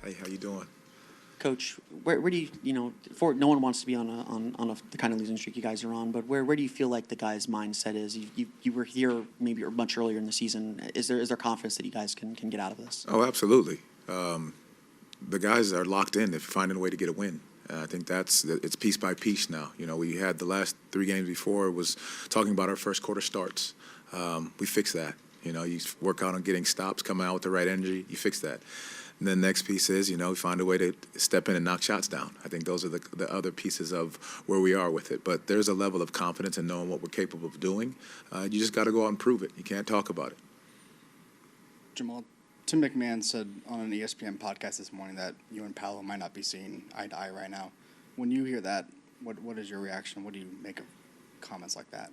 Hey, how you doing? Coach, where do for no one wants to be on the kind of losing streak you guys are on, but where do you feel like the guys' mindset is? You were here maybe much earlier in the season. Is there confidence that you guys can get out of this? Oh, absolutely. The guys are locked in. They're finding a way to get a win. I think it's piece by piece now. We had the last 3 games before was talking about our first quarter starts. We fixed that. You work out on getting stops, coming out with the right energy. You fix that. And then the next piece is, we find a way to step in and knock shots down. I think those are the other pieces of where we are with it. But there's a level of confidence in knowing what we're capable of doing. You just got to go out and prove it. You can't talk about it. Jamal, Tim McMahon said on an ESPN podcast this morning that you and Paolo might not be seeing eye to eye right now. When you hear that, what is your reaction? What do you make of comments like that?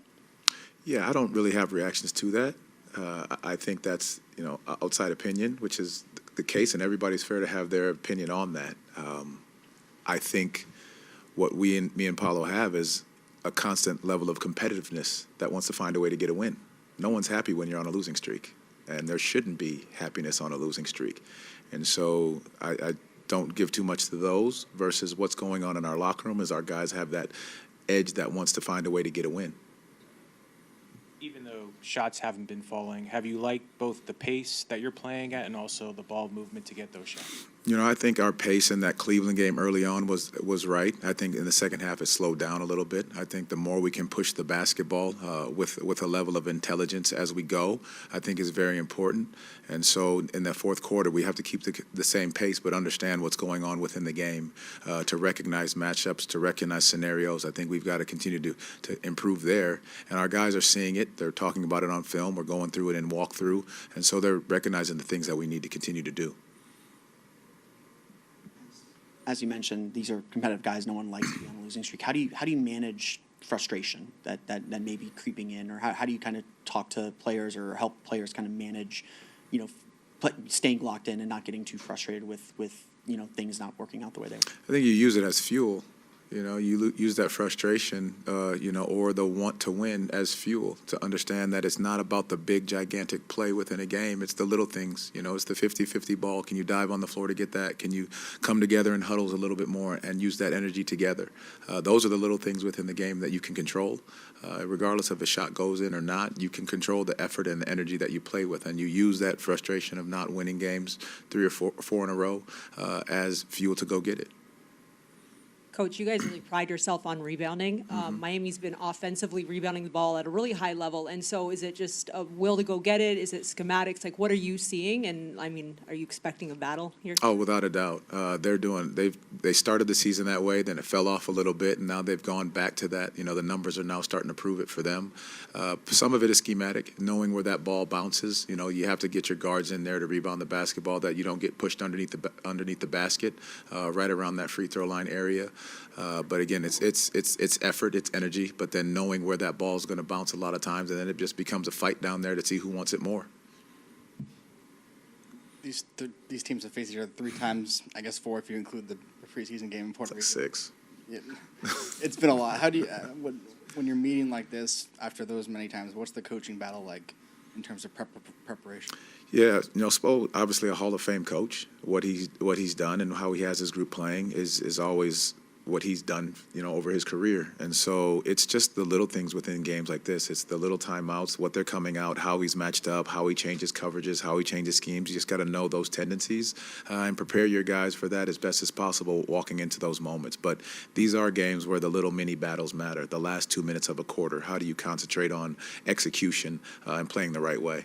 Yeah, I don't really have reactions to that. I think that's, outside opinion, which is the case, and everybody's fair to have their opinion on that. I think what me and Paulo have is a constant level of competitiveness that wants to find a way to get a win. No one's happy when you're on a losing streak, and there shouldn't be happiness on a losing streak. And so I don't give too much to those versus what's going on in our locker room is our guys have that edge that wants to find a way to get a win. Even though shots haven't been falling, have you liked both the pace that you're playing at and also the ball movement to get those shots? I think our pace in that Cleveland game early on was right. I think in the second half it slowed down a little bit. I think the more we can push the basketball with a level of intelligence as we go, I think is very important. And so in that fourth quarter, we have to keep the same pace but understand what's going on within the game to recognize matchups, to recognize scenarios. I think we've got to continue to improve there. And our guys are seeing it. They're talking about it on film. We're going through it in walkthrough. And so they're recognizing the things that we need to continue to do. As you mentioned, these are competitive guys. No one likes to be on a losing streak. How do you manage frustration that may be creeping in, or how do you kind of talk to players or help players kind of manage, staying locked in and not getting too frustrated with things not working out the way they were? I think you use it as fuel. You use that frustration, or the want to win as fuel to understand that it's not about the big, gigantic play within a game. It's the little things. It's the 50-50 ball. Can you dive on the floor to get that? Can you come together in huddles a little bit more and use that energy together? Those are the little things within the game that you can control. Regardless if a shot goes in or not, you can control the effort and the energy that you play with, and you use that frustration of not winning games 3 or 4 in a row as fuel to go get it. Coach, you guys really pride yourself on rebounding. Miami's been offensively rebounding the ball at a really high level. And so is it just a will to go get it? Is it schematics? Like, what are you seeing? And, are you expecting a battle here? Oh, without a doubt. They started the season that way, then it fell off a little bit, and now they've gone back to that. The numbers are now starting to prove it for them. Some of it is schematic, knowing where that ball bounces. You have to get your guards in there to rebound the basketball, that you don't get pushed underneath the basket, right around that free throw line area. But again, it's effort, it's energy, but then knowing where that ball is going to bounce a lot of times, and then it just becomes a fight down there to see who wants it more. These teams have faced each other 3 times, I guess 4 if you include the preseason game in Puerto Rico. 6. Yeah. It's been a lot. How do you, when you're meeting like this after those many times, what's the coaching battle like in terms of preparation? Yeah, Spo, obviously a Hall of Fame coach. What he's done and how he has his group playing is always what he's done, over his career. And so it's just the little things within games like this. It's the little timeouts, what they're coming out, how he's matched up, how he changes coverages, how he changes schemes. You just got to know those tendencies and prepare your guys for that as best as possible walking into those moments. But these are games where the little mini battles matter. The last 2 minutes of a quarter, how do you concentrate on execution and playing the right way?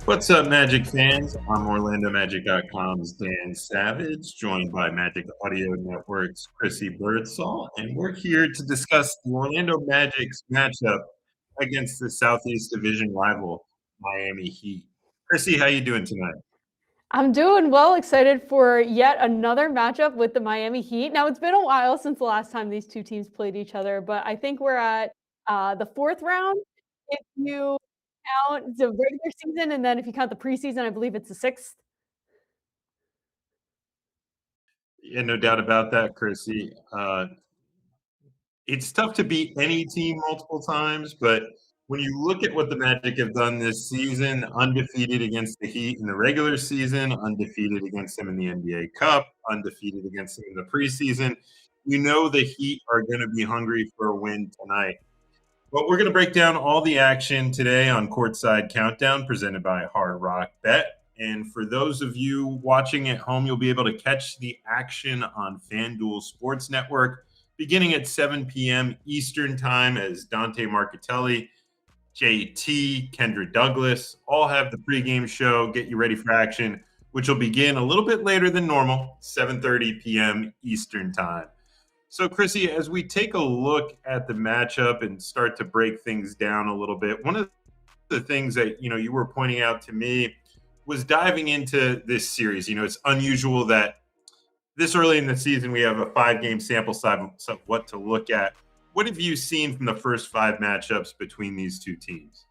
What's up, Magic fans? I'm OrlandoMagic.com's Dan Savage, joined by Magic Audio Network's Chrissy Birdsall, and we're here to discuss the Orlando Magic's matchup against the Southeast Division rival, Miami Heat. Chrissy, how you doing tonight? I'm doing well, excited for yet another matchup with the Miami Heat. Now, it's been a while since the last time these two teams played each other, but I think we're at the fourth round. If you count the regular season, and then if you count the preseason, I believe it's the sixth. Yeah, no doubt about that, Chrissy. It's tough to beat any team multiple times, but when you look at what the Magic have done this season, undefeated against the Heat in the regular season, undefeated against them in the NBA Cup, undefeated against them in the preseason, you know the Heat are going to be hungry for a win tonight. But we're going to break down all the action today on Courtside Countdown presented by Hard Rock Bet. And for those of you watching at home, you'll be able to catch the action on FanDuel Sports Network beginning at 7 p.m. Eastern Time as Dante Marchitelli, JT, Kendra Douglas all have the pregame show, get you ready for action, which will begin a little bit later than normal, 7:30 p.m. Eastern Time. So, Chrissy, as we take a look at the matchup and start to break things down a little bit, one of the things that you were pointing out to me was diving into this series. It's unusual that this early in the season we have a 5-game sample size of what to look at. What have you seen from the first 5 matchups between these two teams?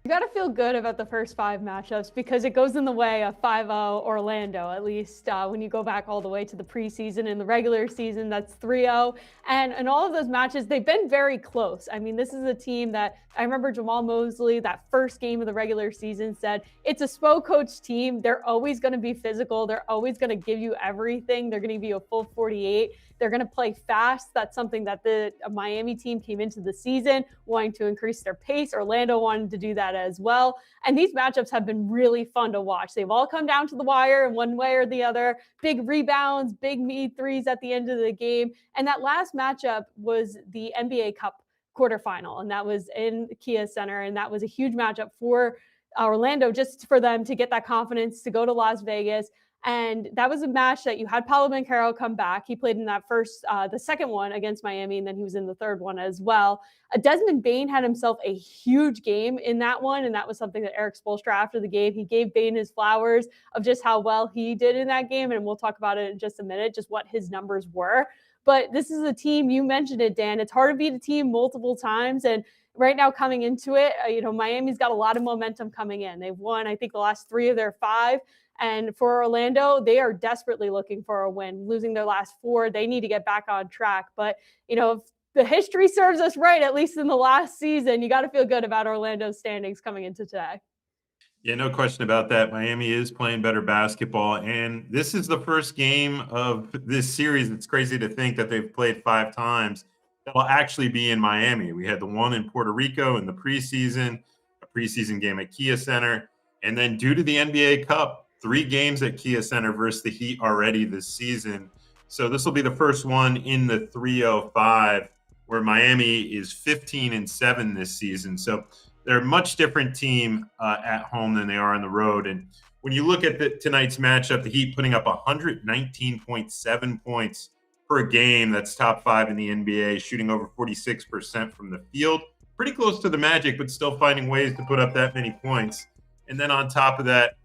You got to feel good about the first 5 matchups because it goes in the way of 5-0 Orlando, at least when you go back all the way to the preseason. In the regular season, that's 3-0. And in all of those matches, they've been very close. I mean, this is a team that I remember Jamal Mosley, that first game of the regular season, said it's a SPO coach team. They're always going to be physical. They're always going to give you everything. They're going to give you a full 48. They're going to play fast. That's something that the Miami team came into the season wanting to increase their pace. Orlando wanted to do that as well. And these matchups have been really fun to watch. They've all come down to the wire in one way or the other. Big rebounds, big meat threes at the end of the game. And that last matchup was the NBA Cup quarterfinal, and that was in Kia Center. And that was a huge matchup for Orlando, just for them to get that confidence to go to Las Vegas. And that was a match that you had Paolo Banchero come back. He played in that the second one against Miami, and then he was in the third one as well. Desmond Bane had himself a huge game in that one, and that was something that Eric Spoelstra, after the game, he gave Bane his flowers of just how well he did in that game, and we'll talk about it in just a minute, just what his numbers were. But this is a team, you mentioned it, Dan, it's hard to beat a team multiple times, and right now coming into it, Miami's got a lot of momentum coming in. They've won, I think, the last 3 of their 5. And for Orlando, they are desperately looking for a win. Losing their last 4, they need to get back on track. But, if the history serves us right, at least in the last season, you got to feel good about Orlando's standings coming into today. Yeah, no question about that. Miami is playing better basketball, and this is the first game of this series. It's crazy to think that they've played 5 times that will actually be in Miami. We had the one in Puerto Rico in the preseason, a preseason game at Kia Center, and then due to the NBA Cup, 3 games at Kia Center versus the Heat already this season. So this will be the first one in the 305, where Miami is 15-7 this season. So they're a much different team at home than they are on the road. And when you look at tonight's matchup, the Heat putting up 119.7 points per game. That's top 5 in the NBA, shooting over 46% from the field. Pretty close to the Magic, but still finding ways to put up that many points. And then on top of that,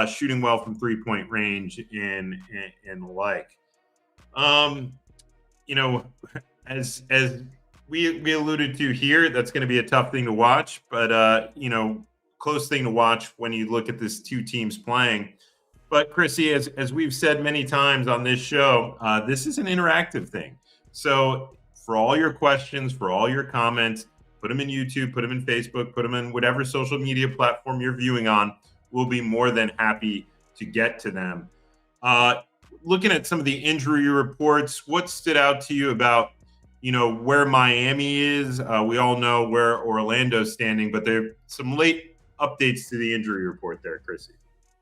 shooting well from 3-point range and the like. As we alluded to here, that's going to be a tough thing to watch, but close thing to watch when you look at this 2 teams playing. But Chrissy, as we've said many times on this show, this is an interactive thing. So for all your questions, for all your comments, put them in YouTube, put them in Facebook, put them in whatever social media platform you're viewing on. We'll be more than happy to get to them. Looking at some of the injury reports, what stood out to you about, where Miami is? We all know where Orlando's standing, but there are some late updates to the injury report there, Chrissy.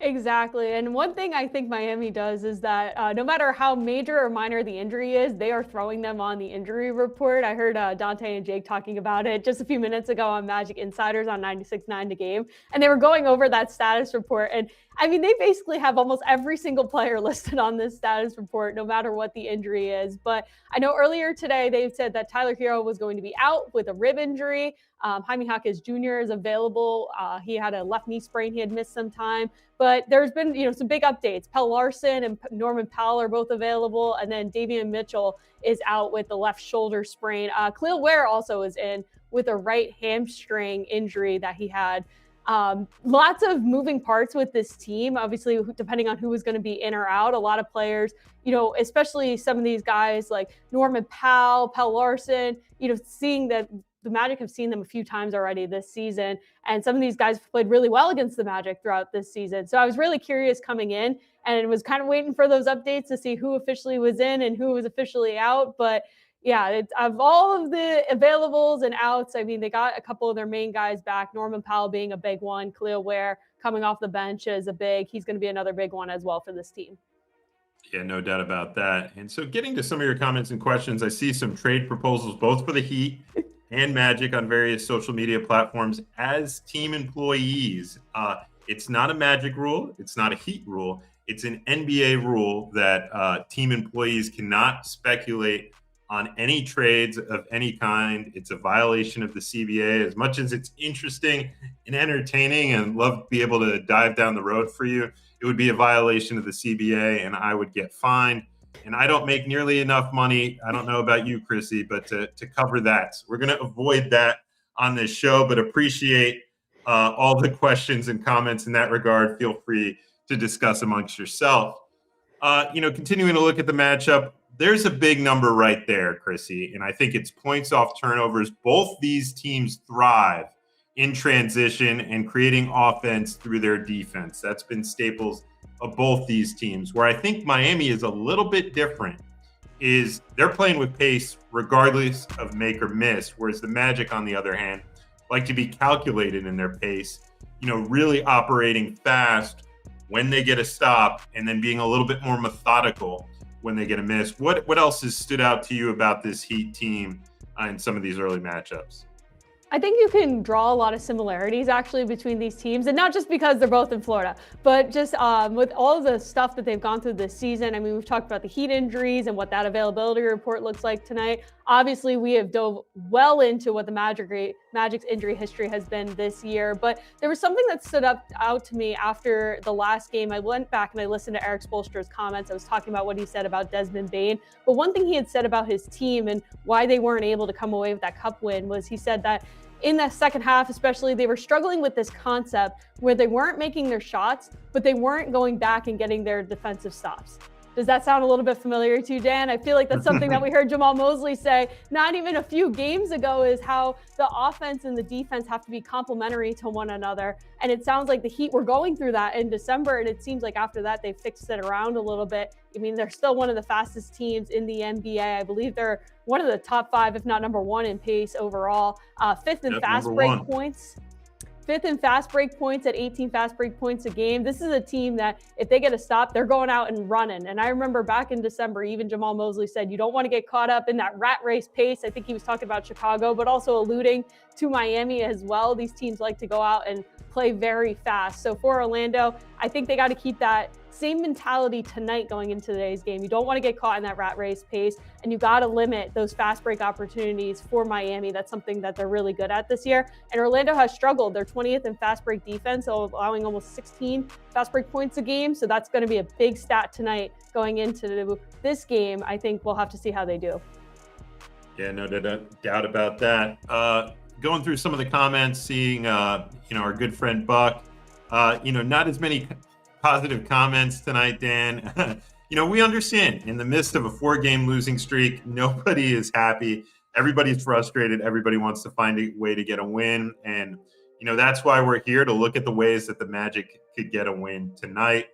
Exactly. And one thing I think Miami does is that no matter how major or minor the injury is, they are throwing them on the injury report. I heard Dante and Jake talking about it just a few minutes ago on Magic Insiders on 96.9 The Game. And they were going over that status report. And I mean, they basically have almost every single player listed on this status report, no matter what the injury is. But I know earlier today, they said that Tyler Hero was going to be out with a rib injury. Jaime Jaquez Jr. is available. He had a left knee sprain. He had missed some time. But there's been, some big updates. Pelle Larsson and Norman Powell are both available. And then Davian Mitchell is out with the left shoulder sprain. Khalil Ware also is in with a right hamstring injury that he had. Lots of moving parts with this team, obviously, depending on who was going to be in or out. A lot of players, especially some of these guys like Norman Powell, Pelle Larsson, seeing that the Magic have seen them a few times already this season. And some of these guys played really well against the Magic throughout this season. So I was really curious coming in and was kind of waiting for those updates to see who officially was in and who was officially out. But yeah, of all of the availables and outs, I mean, they got a couple of their main guys back, Norman Powell being a big one, Khalil Ware coming off the bench is he's going to be another big one as well for this team. Yeah, no doubt about that. And so getting to some of your comments and questions, I see some trade proposals, both for the Heat and Magic on various social media platforms as team employees. It's not a Magic rule. It's not a Heat rule. It's an NBA rule that team employees cannot speculate on any trades of any kind. It's a violation of the CBA. As much as it's interesting and entertaining and love to be able to dive down the road for you, it would be a violation of the CBA and I would get fined. And I don't make nearly enough money. I don't know about you, Chrissy, but to cover that. So we're going to avoid that on this show, but appreciate all the questions and comments in that regard. Feel free to discuss amongst yourself. Continuing to look at the matchup, there's a big number right there, Chrissy, and I think it's points off turnovers. Both these teams thrive in transition and creating offense through their defense. That's been staples of both these teams. Where I think Miami is a little bit different is they're playing with pace regardless of make or miss, whereas the Magic, on the other hand, like to be calculated in their pace, really operating fast when they get a stop and then being a little bit more methodical when they get a miss. What else has stood out to you about this Heat team in some of these early matchups? I think you can draw a lot of similarities actually between these teams, and not just because they're both in Florida, but just with all of the stuff that they've gone through this season. I mean, we've talked about the Heat injuries and what that availability report looks like tonight. Obviously, we have dove well into what the Magic's injury history has been this year, but there was something that stood out to me after the last game. I went back and I listened to Eric Spoelstra's comments. I was talking about what he said about Desmond Bane, but one thing he had said about his team and why they weren't able to come away with that cup win was he said that in the second half, especially, they were struggling with this concept where they weren't making their shots, but they weren't going back and getting their defensive stops. Does that sound a little bit familiar to you, Dan? I feel like that's something that we heard Jamal Mosley say not even a few games ago, is how the offense and the defense have to be complementary to one another. And it sounds like the Heat were going through that in December, and it seems like after that they fixed it around a little bit. I mean, they're still one of the fastest teams in the NBA. I believe they're one of the top 5, if not number 1 in pace overall. Fifth in fast break points. Fifth in fast break points at 18 fast break points a game. This is a team that if they get a stop, they're going out and running. And I remember back in December, even Jamal Mosley said, you don't want to get caught up in that rat race pace. I think he was talking about Chicago, but also alluding to Miami as well. These teams like to go out and play very fast. So for Orlando, I think they got to keep that same mentality tonight going into today's game. You don't want to get caught in that rat race pace, and you got to limit those fast break opportunities for Miami. That's something that they're really good at this year. And Orlando has struggled. They're 20th in fast break defense, so allowing almost 16 fast break points a game. So that's going to be a big stat tonight going into this game. I think we'll have to see how they do. Yeah, no doubt about that. Going through some of the comments, seeing our good friend Buck, not as many positive comments tonight, Dan. We understand in the midst of a 4-game losing streak, nobody is happy. Everybody's frustrated. Everybody wants to find a way to get a win. And, that's why we're here, to look at the ways that the Magic could get a win tonight.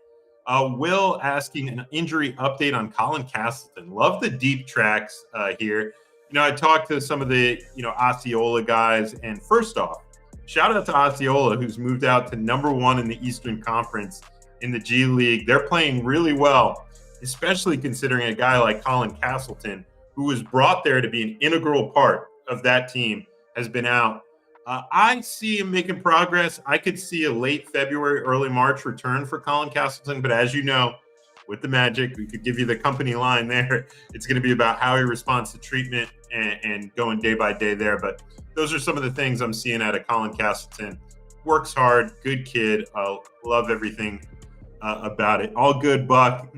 Will asking an injury update on Colin Castleton. Love the deep tracks here. I talked to some of the, Osceola guys, and first off, shout out to Osceola, who's moved out to number 1 in the Eastern Conference in the G League. They're playing really well, especially considering a guy like Colin Castleton, who was brought there to be an integral part of that team, has been out. I see him making progress. I could see a late February, early March return for Colin Castleton, but as you know, with the Magic, we could give you the company line there. It's going to be about how he responds to treatment and going day by day there. But those are some of the things I'm seeing out of Colin Castleton. Works hard, good kid. Love everything about it. All good, Buck.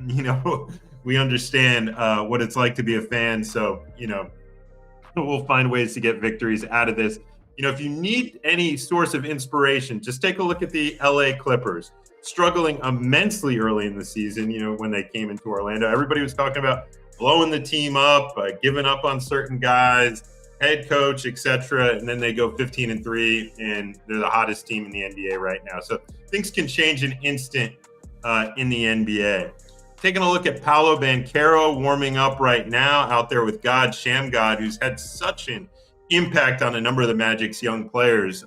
We understand what it's like to be a fan. So, we'll find ways to get victories out of this. If you need any source of inspiration, just take a look at the LA Clippers. Struggling immensely early in the season, when they came into Orlando. Everybody was talking about blowing the team up, giving up on certain guys, head coach, etc. And then they go 15-3, and they're the hottest team in the NBA right now. So things can change in an instant in the NBA. Taking a look at Paolo Banchero warming up right now out there with God Shamgod, who's had such an impact on a number of the Magic's young players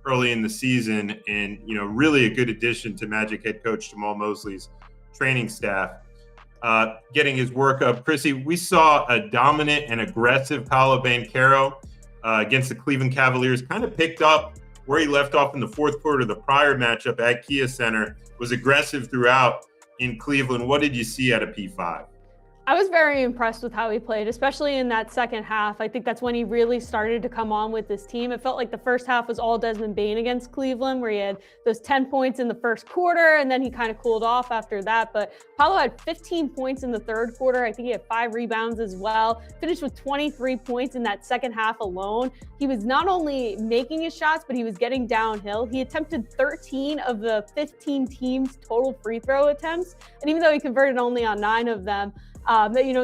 early in the season, and really a good addition to Magic head coach Jamal Mosley's training staff. Getting his work up. Chrissy, we saw a dominant and aggressive Paolo Banchero against the Cleveland Cavaliers, kind of picked up where he left off in the fourth quarter of the prior matchup at Kia Center, was aggressive throughout in Cleveland. What did you see out of P5? I was very impressed with how he played, especially in that second half. I think that's when he really started to come on with this team. It felt like the first half was all Desmond Bane against Cleveland, where he had those 10 points in the first quarter, and then he kind of cooled off after that. But Paolo had 15 points in the third quarter. I think he had 5 rebounds as well. Finished with 23 points in that second half alone. He was not only making his shots, but he was getting downhill. He attempted 13 of the 15 teams' total free throw attempts. And even though he converted only on 9 of them,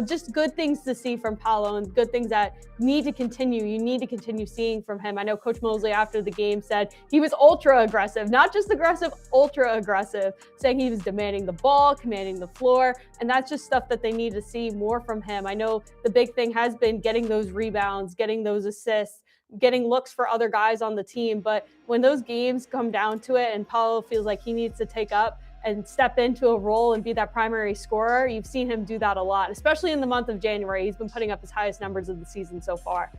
just good things to see from Paolo and good things that need to continue. You need to continue seeing from him. I know Coach Mosley after the game said he was ultra aggressive, not just aggressive, ultra aggressive, saying he was demanding the ball, commanding the floor, and that's just stuff that they need to see more from him. I know the big thing has been getting those rebounds, getting those assists, getting looks for other guys on the team. But when those games come down to it and Paolo feels like he needs to take up and step into a role and be that primary scorer, you've seen him do that a lot, especially in the month of January. He's been putting up his highest numbers of the season so far.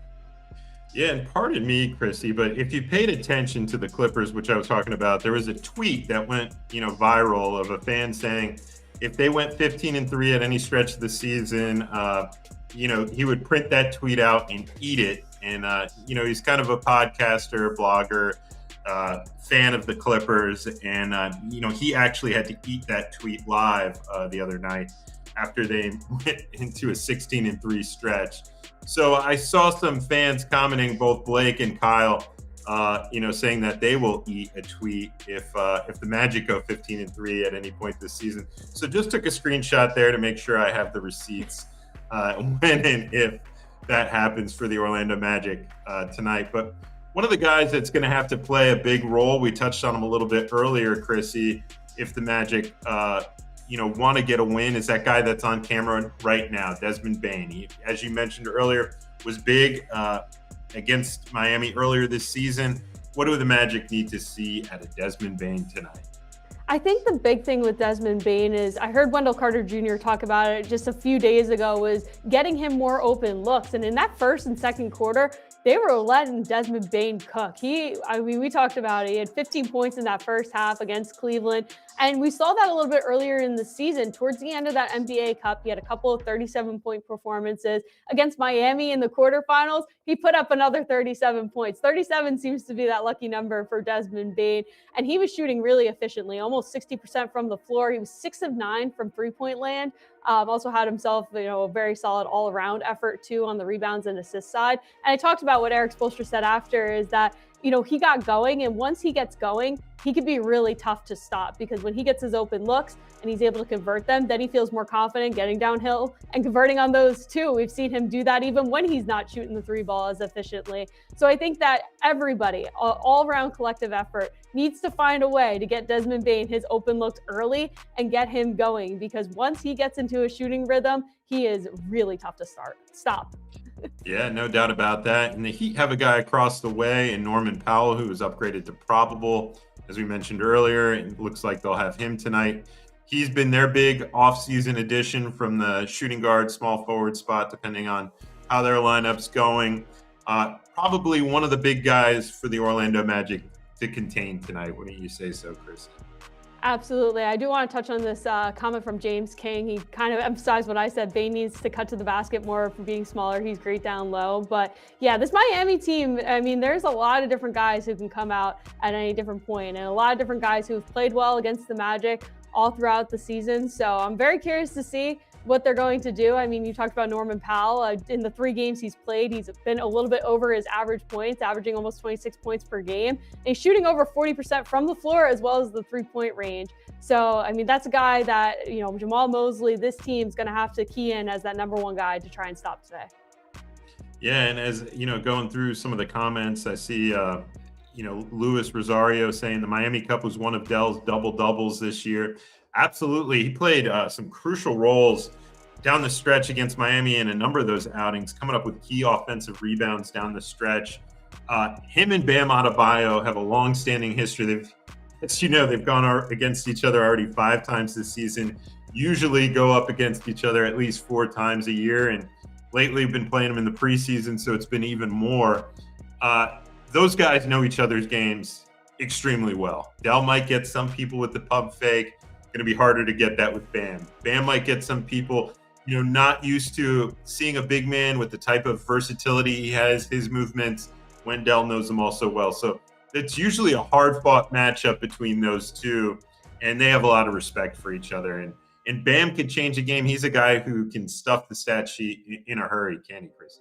Yeah, and pardon me, Chrissy, but if you paid attention to the Clippers, which I was talking about, there was a tweet that went, viral of a fan saying if they went 15-3 at any stretch of the season, he would print that tweet out and eat it. And, he's kind of a podcaster, blogger, fan of the Clippers, and he actually had to eat that tweet live the other night after they went into a 16-3 stretch. So I saw some fans commenting, both Blake and Kyle, saying that they will eat a tweet if the Magic go 15-3 at any point this season. So just took a screenshot there to make sure I have the receipts when and if that happens for the Orlando Magic tonight. But one of the guys that's going to have to play a big role, we touched on him a little bit earlier, Chrissy, if the Magic, want to get a win, is that guy that's on camera right now, Desmond Bane. He, as you mentioned earlier, was big against Miami earlier this season. What do the Magic need to see out of Desmond Bane tonight? I think the big thing with Desmond Bane is, I heard Wendell Carter Jr. talk about it just a few days ago, was getting him more open looks. And in that first and second quarter, they were letting Desmond Bane cook. We talked about it. He had 15 points in that first half against Cleveland. And we saw that a little bit earlier in the season. Towards the end of that NBA Cup, he had a couple of 37-point performances. Against Miami in the quarterfinals, he put up another 37 points. 37 seems to be that lucky number for Desmond Bane. And he was shooting really efficiently, almost 60% from the floor. He was 6 of 9 from three-point land. Also had himself, a very solid all-around effort too on the rebounds and assist side. And I talked about what Eric Spoelstra said after, is that he got going, and once he gets going, he could be really tough to stop, because when he gets his open looks and he's able to convert them, then he feels more confident getting downhill and converting on those too. We've seen him do that even when he's not shooting the three ball as efficiently. So I think that everybody, all around collective effort, needs to find a way to get Desmond Bane his open looks early and get him going, because once he gets into a shooting rhythm, he is really tough to stop. Yeah, no doubt about that. And the Heat have a guy across the way in Norman Powell, who was upgraded to probable as we mentioned earlier. It looks like they'll have him tonight. He's been their big offseason addition from the shooting guard, small forward spot, depending on how their lineup's going. Probably one of the big guys for the Orlando Magic to contain tonight. Wouldn't you say so, Chris? Absolutely. I do want to touch on this comment from James King. He kind of emphasized what I said. Bane needs to cut to the basket more for being smaller. He's great down low. But yeah, this Miami team, I mean, there's a lot of different guys who can come out at any different point, and a lot of different guys who've played well against the Magic all throughout the season. So I'm very curious to see what they're going to do. I mean, you talked about Norman Powell. In the 3 games he's played, he's been a little bit over his average points, averaging almost 26 points per game. And he's shooting over 40% from the floor as well as the 3-point range. So, I mean, that's a guy that, you know, Jamal Mosley, this team's going to have to key in as that number 1 guy to try and stop today. Yeah, and as, you know, going through some of the comments, I see, Luis Rosario saying the Miami Cup was one of Dell's double-doubles this year. Absolutely. He played some crucial roles down the stretch against Miami in a number of those outings, coming up with key offensive rebounds down the stretch. Him and Bam Adebayo have a long-standing history. They've gone against each other already 5 times this season, usually go up against each other at least 4 times a year, and lately we've been playing them in the preseason, so it's been even more. Those guys know each other's games extremely well. Dell might get some people with the pump fake. Going to be harder to get that with Bam. Bam might get some people, not used to seeing a big man with the type of versatility he has, his movements, when Dell knows them all so well. So it's usually a hard-fought matchup between those two, and they have a lot of respect for each other. And Bam could change a game. He's a guy who can stuff the stat sheet in a hurry, can he, Chris?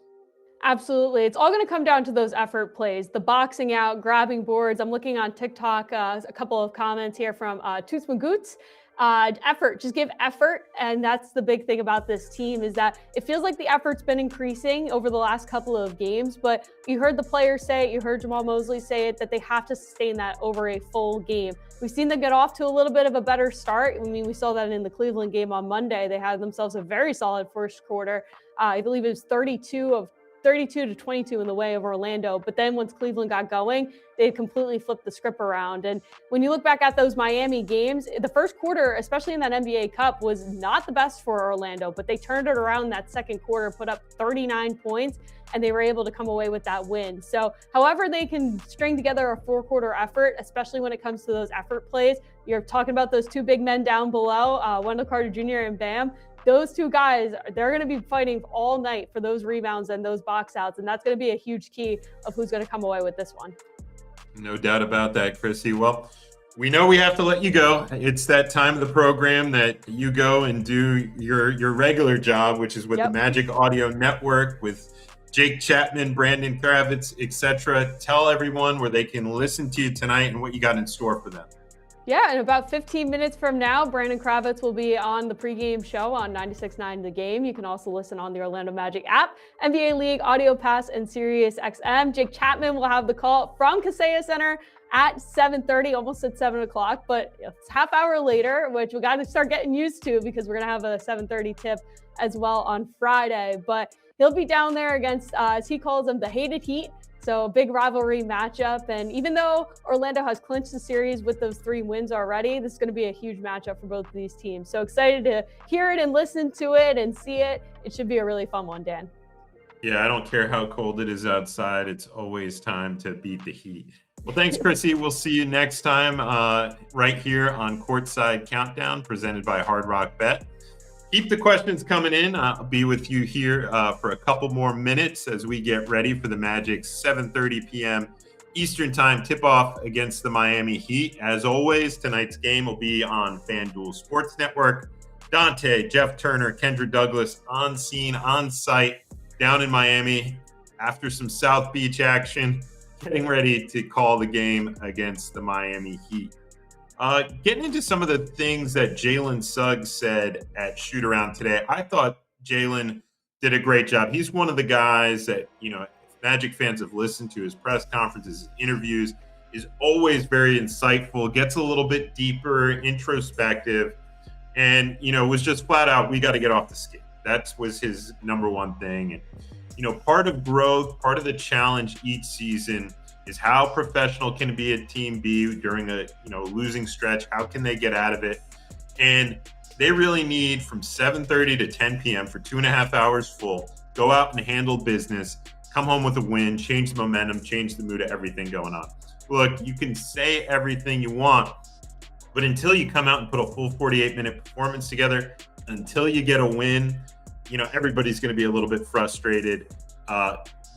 Absolutely. It's all going to come down to those effort plays, the boxing out, grabbing boards. I'm looking on TikTok, a couple of comments here from Toots Magoots. Effort, just give effort. And that's the big thing about this team, is that it feels like the effort's been increasing over the last couple of games, but you heard the players say it, you heard Jamal Mosley say it, that they have to sustain that over a full game. We've seen them get off to a little bit of a better start. I mean, we saw that in the Cleveland game on Monday. They had themselves a very solid first quarter. I believe it was 32 to 22 in the way of Orlando. But then once Cleveland got going, they completely flipped the script around. And when you look back at those Miami games, the first quarter, especially in that NBA Cup, was not the best for Orlando, but they turned it around that second quarter, put up 39 points, and they were able to come away with that win. So however they can string together a 4-quarter effort, especially when it comes to those effort plays, you're talking about those 2 big men down below, Wendell Carter Jr. and Bam. Those 2 guys, they're going to be fighting all night for those rebounds and those box outs, and that's going to be a huge key of who's going to come away with this one. No doubt about that, Chrissy. Well, we know we have to let you go. It's that time of the program that you go and do your regular job, which is with the Magic Audio Network, with Jake Chapman, Brandon Kravitz, etc. Tell everyone where they can listen to you tonight and what you got in store for them. Yeah, in about 15 minutes from now, Brandon Kravitz will be on the pregame show on 96.9 The Game. You can also listen on the Orlando Magic app, NBA League, Audio Pass, and Sirius XM. Jake Chapman will have the call from Kaseya Center at 7:30, almost at 7 o'clock, but it's half hour later, which we got to start getting used to because we're going to have a 7:30 tip as well on Friday. But he'll be down there against, as he calls them, the hated Heat. So a big rivalry matchup. And even though Orlando has clinched the series with those 3 wins already, this is going to be a huge matchup for both of these teams. So excited to hear it and listen to it and see it. It should be a really fun one, Dan. Yeah, I don't care how cold it is outside. It's always time to beat the heat. Well, thanks, Chrissy. We'll see you next time right here on Courtside Countdown, presented by Hard Rock Bet. Keep the questions coming in. I'll be with you here for a couple more minutes as we get ready for the Magic's 7:30 p.m. Eastern Time tip-off against the Miami Heat. As always, tonight's game will be on FanDuel Sports Network. Dante, Jeff Turner, Kendra Douglas on scene, on site, down in Miami after some South Beach action, getting ready to call the game against the Miami Heat. Getting into some of the things that Jaylen Suggs said at shoot-around today, I thought Jaylen did a great job. He's one of the guys that, Magic fans have listened to his press conferences, his interviews, is always very insightful, gets a little bit deeper, introspective, and, was just flat out, we got to get off the skate. That was his number one thing. And, part of growth, part of the challenge each season is how professional can be a team be during a losing stretch? How can they get out of it? And they really need from 7:30 to 10 p.m. for 2.5 hours full. Go out and handle business. Come home with a win. Change the momentum. Change the mood of everything going on. Look, you can say everything you want, but until you come out and put a full 48-minute performance together, until you get a win, everybody's going to be a little bit frustrated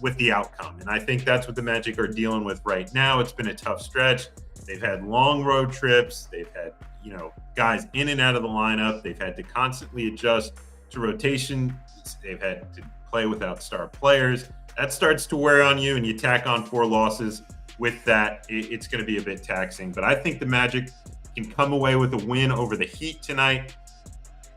with the outcome. And I think that's what the Magic are dealing with right now. It's been a tough stretch. They've had long road trips. They've had, guys in and out of the lineup. They've had to constantly adjust to rotation. They've had to play without star players. That starts to wear on you, and you tack on 4 losses. With that, it's going to be a bit taxing. But I think the Magic can come away with a win over the Heat tonight.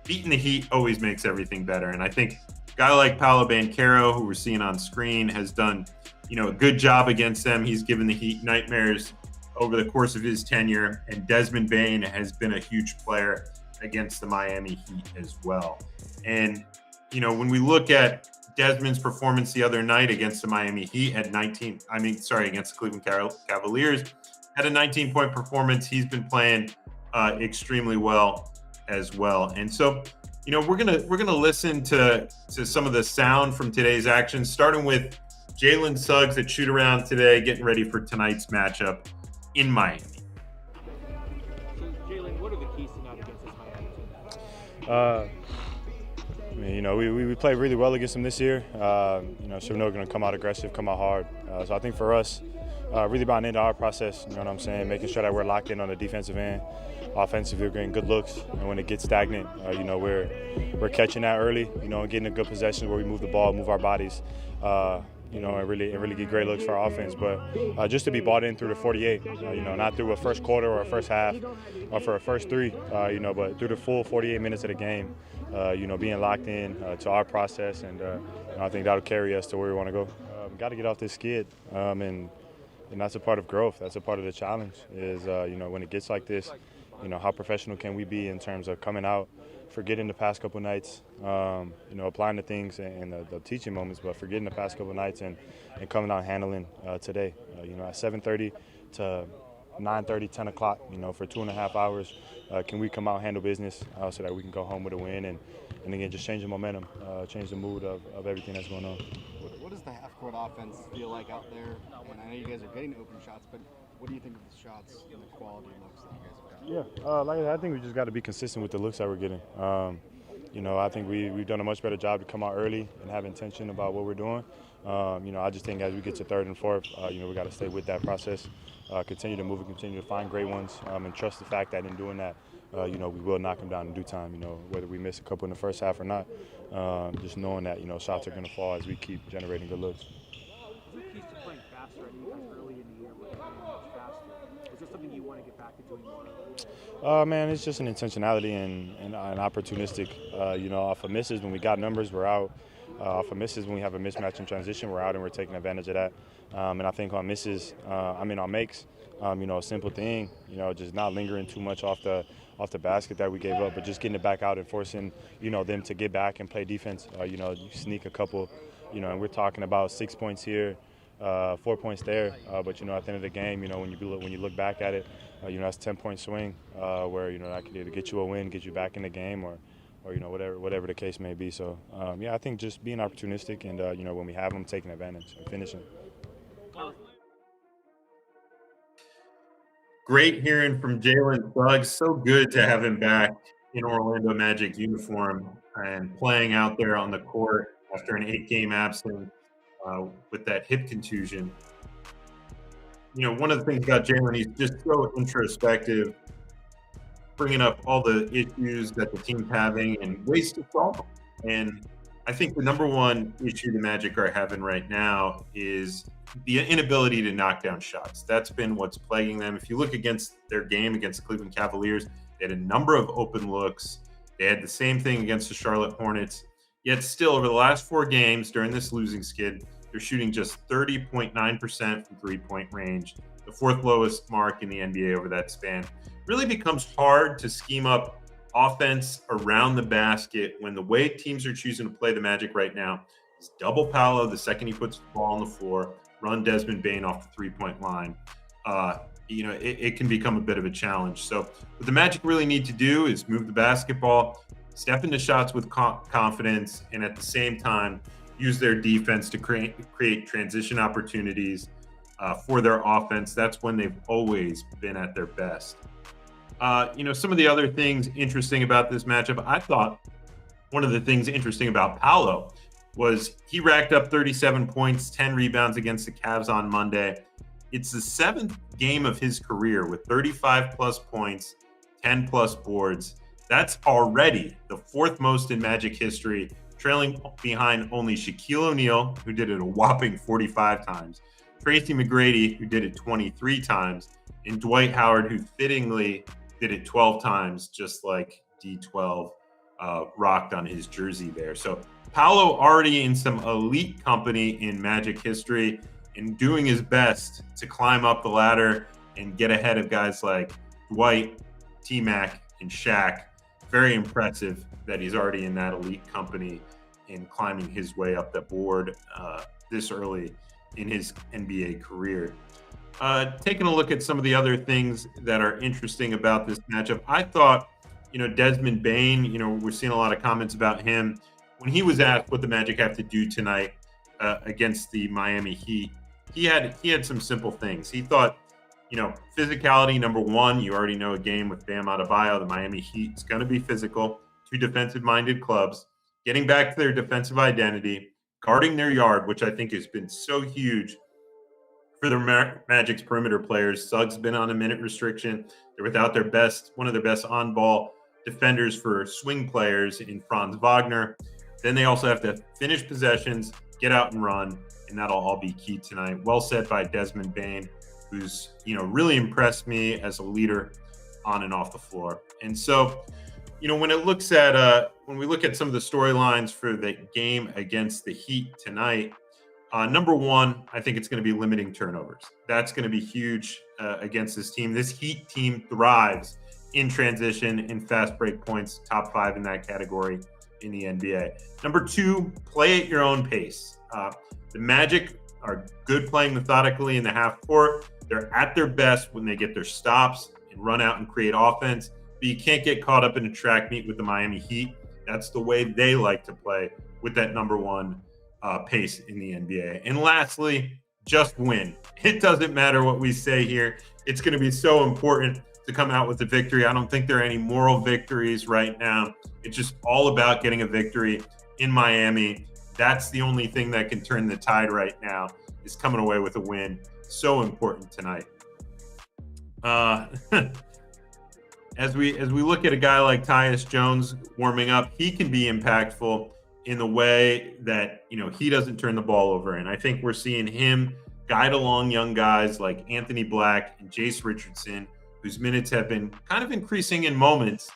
Beating the Heat always makes everything better. And I think a guy like Paolo Banchero, who we're seeing on screen, has done, a good job against them. He's given the Heat nightmares over the course of his tenure. And Desmond Bane has been a huge player against the Miami Heat as well. And, when we look at Desmond's performance the other night against the Miami Heat at against the Cleveland Cavaliers, had a 19-point performance. He's been playing extremely well as well. And so, we're gonna listen to some of the sound from today's action, starting with Jaylen Suggs at shoot around today, getting ready for tonight's matchup in Miami. So, Jaylen, what are the keys tonight against this Miami team? We played really well against them this year. So we know we're going to come out aggressive, come out hard. So I think for us, really buying into our process, you know what I'm saying, making sure that we're locked in on the defensive end. Offensively, we're getting good looks, and when it gets stagnant, we're catching that early, and getting a good possession where we move the ball, move our bodies, and really get great looks for our offense. But just to be bought in through the 48, not through a first quarter or a first half or for a first 3, but through the full 48 minutes of the game, being locked in to our process, and I think that'll carry us to where we want to go. Got to get off this skid, and that's a part of growth. That's a part of the challenge is, when it gets like this, how professional can we be in terms of coming out, forgetting the past couple nights, applying the things and the teaching moments, but forgetting the past couple nights and coming out and handling today. At 7:30 to 9:30, 10 o'clock, for 2.5 hours, can we come out and handle business so that we can go home with a win and again, just change the momentum, change the mood of everything that's going on. What does the half-court offense feel like out there? And I know you guys are getting open shots, but what do you think of the shots and the quality looks that you guys have got? Yeah, I think we just got to be consistent with the looks that we're getting. I think we've done a much better job to come out early and have intention about what we're doing. I just think as we get to 3rd and 4th, we got to stay with that process, continue to move and continue to find great ones, and trust the fact that in doing that, we will knock them down in due time, whether we miss a couple in the first half or not, just knowing that, shots are going to fall as we keep generating good looks. Is there keys to playing faster? I know you guys early in the year were playing much faster. Is there something you want to get back to doing more? Man, it's just an intentionality and an opportunistic. Off of misses, when we got numbers, we're out. Off of misses, when we have a mismatch in transition, we're out and we're taking advantage of that. And I think on misses, on makes, a simple thing, just not lingering too much off the basket that we gave up, but just getting it back out and forcing, them to get back and play defense. You sneak a couple, and we're talking about 6 points here, 4 points there. But, at the end of the game, when you look back at it, that's a 10-point swing where, that could either get you a win, get you back in the game, or whatever the case may be. So, I think just being opportunistic and, when we have them, taking advantage and finishing. Great hearing from Jaylen Suggs. So good to have him back in Orlando Magic uniform and playing out there on the court after an 8-game absence with that hip contusion. One of the things about Jaylen, he's just so introspective, bringing up all the issues that the team's having and ways to solve them. And I think the number one issue the Magic are having right now is the inability to knock down shots. That's been what's plaguing them. If you look against their game against the Cleveland Cavaliers, they had a number of open looks. They had the same thing against the Charlotte Hornets. Yet still, over the last 4 games during this losing skid, they're shooting just 30.9% from three-point range, the 4th lowest mark in the NBA over that span. Really becomes hard to scheme up offense around the basket when the way teams are choosing to play the Magic right now is double Paolo the second he puts the ball on the floor, run Desmond Bane off the three-point line, it can become a bit of a challenge. So what the Magic really need to do is move the basketball, step into shots with confidence, and at the same time, use their defense to create transition opportunities for their offense. That's when they've always been at their best. Some of the other things interesting about this matchup, I thought one of the things interesting about Paolo was he racked up 37 points, 10 rebounds against the Cavs on Monday. It's the 7th game of his career with 35 plus points, 10 plus boards. That's already the 4th most in Magic history, trailing behind only Shaquille O'Neal, who did it a whopping 45 times, Tracy McGrady, who did it 23 times, and Dwight Howard, who fittingly did it 12 times, just like D12 rocked on his jersey there. So Paolo already in some elite company in Magic history and doing his best to climb up the ladder and get ahead of guys like Dwight, T-Mac, and Shaq. Very impressive that he's already in that elite company and climbing his way up the board this early in his NBA career. Taking a look at some of the other things that are interesting about this matchup, I thought, Desmond Bane, we're seeing a lot of comments about him. When he was asked what the Magic have to do tonight against the Miami Heat, he had some simple things. He thought, physicality, number one. You already know a game with Bam Adebayo, the Miami Heat is going to be physical. 2 defensive-minded clubs, getting back to their defensive identity, guarding their yard, which I think has been so huge for the Magic's perimeter players. Suggs been on a minute restriction. They're without one of their best on-ball defenders for swing players in Franz Wagner. Then they also have to finish possessions, get out and run, and that'll all be key tonight. Well said by Desmond Bane, who's really impressed me as a leader on and off the floor. And so, when we look at some of the storylines for the game against the Heat tonight, number one, I think it's going to be limiting turnovers. That's going to be huge against this team. This Heat team thrives in transition and fast break points, top 5 in that category in the NBA. Number 2, play at your own pace. The Magic are good playing methodically in the half court. They're at their best when they get their stops and run out and create offense. But you can't get caught up in a track meet with the Miami Heat. That's the way they like to play, with that number 1 pace in the NBA. And lastly, just win. It doesn't matter what we say here. It's going to be so important to come out with a victory. I don't think there are any moral victories right now. It's just all about getting a victory in Miami. That's the only thing that can turn the tide right now, is coming away with a win. So important tonight. As we look at a guy like Tyus Jones warming up, he can be impactful in the way that, he doesn't turn the ball over. And I think we're seeing him guide along young guys like Anthony Black and Jace Richardson, whose minutes have been kind of increasing in moments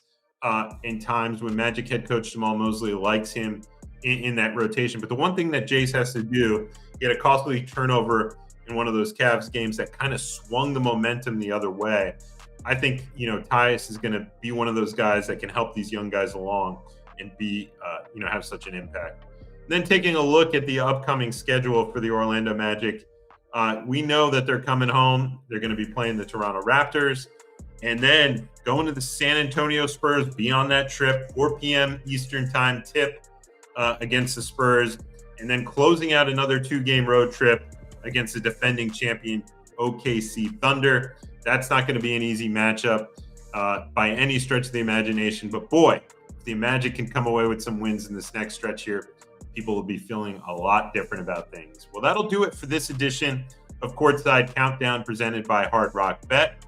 in times when Magic head coach Jamal Mosley likes him in that rotation. But the one thing that Jace has to do, he had a costly turnover in one of those Cavs games that kind of swung the momentum the other way. I think, Tyus is going to be one of those guys that can help these young guys along and be, have such an impact. And then taking a look at the upcoming schedule for the Orlando Magic, we know that they're coming home. They're going to be playing the Toronto Raptors and then going to the San Antonio Spurs, be on that trip, 4 p.m. Eastern time tip against the Spurs, and then closing out another 2-game road trip against the defending champion OKC Thunder. That's not going to be an easy matchup by any stretch of the imagination. But boy, if the Magic can come away with some wins in this next stretch here, people will be feeling a lot different about things. Well, that'll do it for this edition of Courtside Countdown presented by Hard Rock Bet.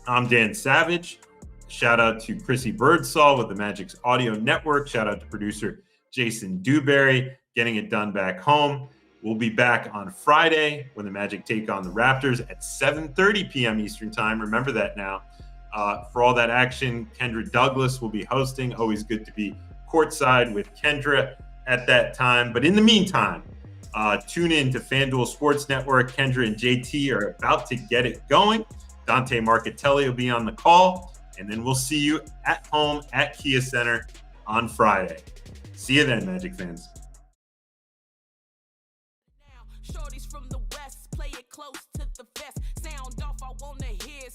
I'm Dan Savage. Shout out to Chrissy Birdsall with the Magic's Audio Network. Shout out to producer Jason Dewberry getting it done back home. We'll be back on Friday when the Magic take on the Raptors at 7:30 p.m. Eastern time. Remember that now. For all that action, Kendra Douglas will be hosting. Always good to be courtside with Kendra at that time. But in the meantime, tune in to FanDuel Sports Network. Kendra and JT are about to get it going. Dante Marchitelli will be on the call. And then we'll see you at home at Kia Center on Friday. See you then, Magic fans. Shorties from the West play it close to the vest. Sound off, I wanna hear it.